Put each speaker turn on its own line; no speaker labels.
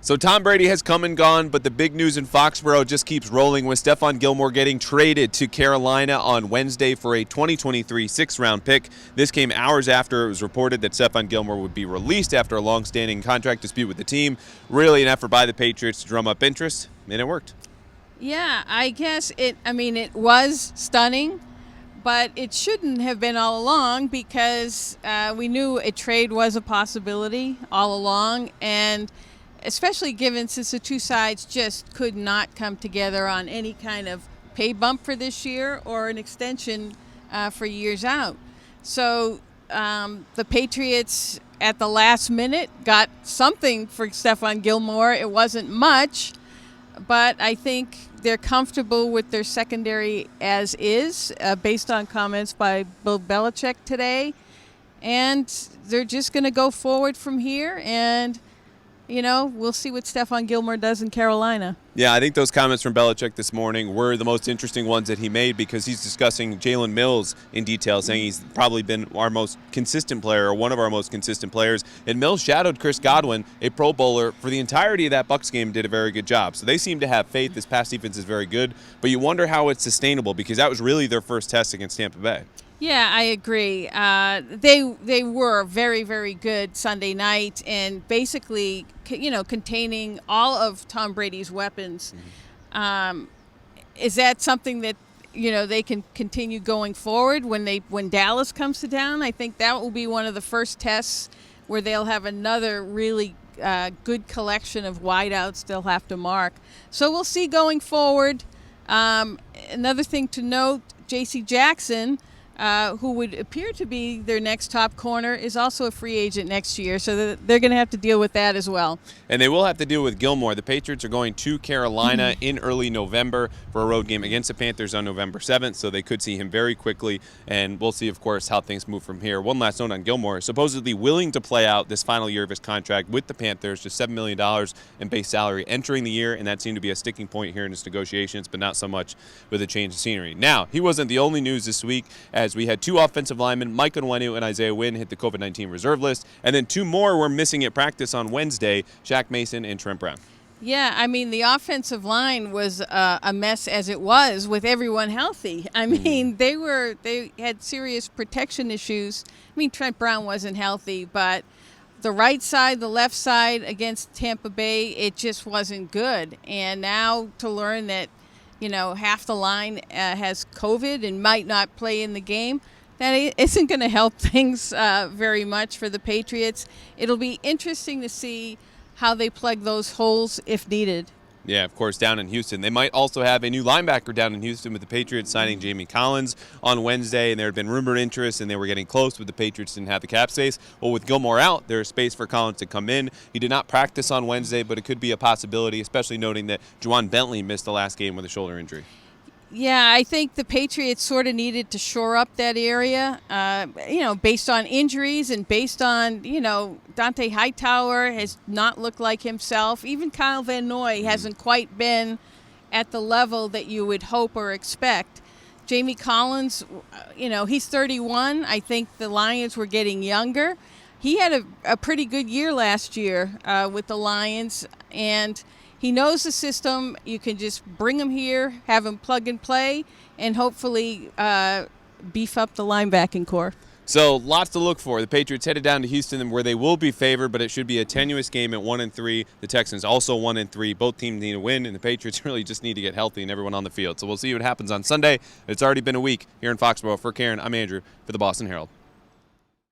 So Tom Brady has come and gone, but the big news in Foxboro just keeps rolling with Stephon Gilmore getting traded to Carolina on Wednesday for a 2023 sixth-round pick. This came hours after it was reported that Stephon Gilmore would be released after a long-standing contract dispute with the team. Really an effort by the Patriots to drum up interest, and it worked.
Yeah, I guess it was stunning, but it shouldn't have been all along because we knew a trade was a possibility all along, and especially given since the two sides just could not come together on any kind of pay bump for this year or an extension for years out. So the Patriots at the last minute got something for Stephon Gilmore. It wasn't much, but I think they're comfortable with their secondary as is, based on comments by Bill Belichick today. And they're just going to go forward from here, and we'll see what Stephon Gilmore does in Carolina.
Yeah, I think those comments from Belichick this morning were the most interesting ones that he made because he's discussing Jalen Mills in detail, saying he's probably been our most consistent player or one of our most consistent players. And Mills shadowed Chris Godwin, a Pro Bowler, for the entirety of that Bucs game, did a very good job. So they seem to have faith. This pass defense is very good, but you wonder how it's sustainable because that was really their first test against Tampa Bay.
Yeah, I agree. They were very, very good Sunday night and basically, containing all of Tom Brady's weapons. Mm-hmm. Is that something that, they can continue going forward when Dallas comes to town? I think that will be one of the first tests where they'll have another really good collection of wideouts they'll have to mark. So we'll see going forward. Another thing to note, J.C. Jackson, who would appear to be their next top corner, is also a free agent next year, so they're going to have to deal with that as well.
And they will have to deal with Gilmore. The Patriots are going to Carolina in early November for a road game against the Panthers on November 7th, so they could see him very quickly, and we'll see, of course, how things move from here. One last note on Gilmore. Supposedly willing to play out this final year of his contract with the Panthers, just $7 million in base salary entering the year, and that seemed to be a sticking point here in his negotiations, but not so much with a change of scenery. Now, he wasn't the only news this week, as we had two offensive linemen, Mike Onwenu and Isaiah Wynn, hit the COVID-19 reserve list, and then two more were missing at practice on Wednesday, Shaq Mason and Trent Brown.
Yeah, I mean, the offensive line was a mess as it was with everyone healthy. I mean, they had serious protection issues. I mean, Trent Brown wasn't healthy, but the right side, the left side against Tampa Bay, it just wasn't good. And now to learn that, half the line has COVID and might not play in the game, that isn't going to help things very much for the Patriots. It'll be interesting to see how they plug those holes if needed.
Yeah, of course, down in Houston. They might also have a new linebacker down in Houston with the Patriots signing Jamie Collins on Wednesday, and there had been rumored interest, and they were getting close, but the Patriots didn't have the cap space. Well, with Gilmore out, there's space for Collins to come in. He did not practice on Wednesday, but it could be a possibility, especially noting that Juwan Bentley missed the last game with a shoulder injury.
Yeah, I think the Patriots sort of needed to shore up that area, based on injuries and based on, Dante Hightower has not looked like himself. Even Kyle Van Noy hasn't quite been at the level that you would hope or expect. Jamie Collins, he's 31. I think the Lions were getting younger. He had a pretty good year last year with the Lions, and he knows the system. You can just bring him here, have him plug and play, and hopefully beef up the linebacking core.
So lots to look for. The Patriots headed down to Houston where they will be favored, but it should be a tenuous game at 1-3. The Texans also 1-3. Both teams need a win, and the Patriots really just need to get healthy and everyone on the field. So we'll see what happens on Sunday. It's already been a week here in Foxboro. For Karen, I'm Andrew for the Boston Herald.